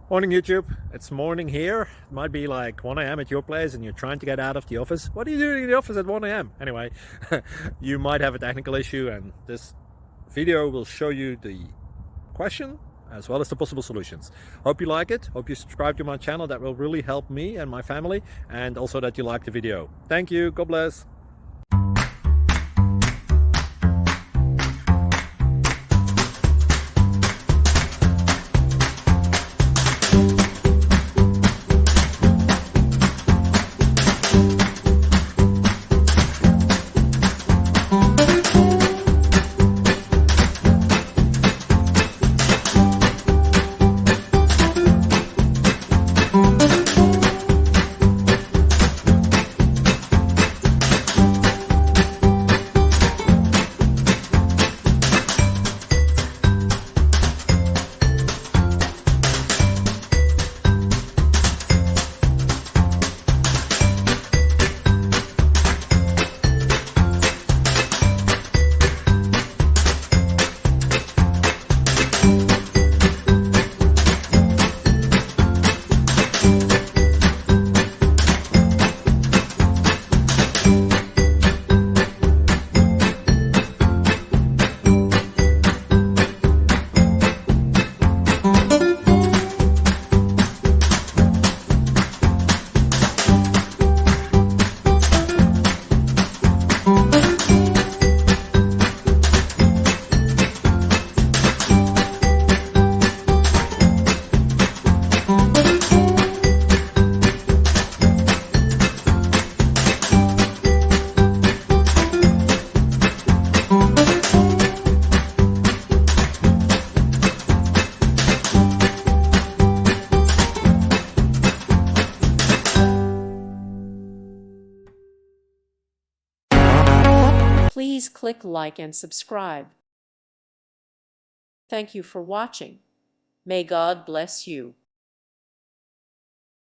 Morning YouTube, it's morning here. It might be like 1 a.m. at your place and you're trying to get out of the office. What are you doing in the office at 1 a.m.? Anyway, you might have a technical issue and this video will show you the question as well as the possible solutions. Hope you like it, hope you subscribe to my channel. That will really help me and my family, and also that you like the video. Thank you, God bless. Please click like and subscribe. Thank you for watching. May God bless you.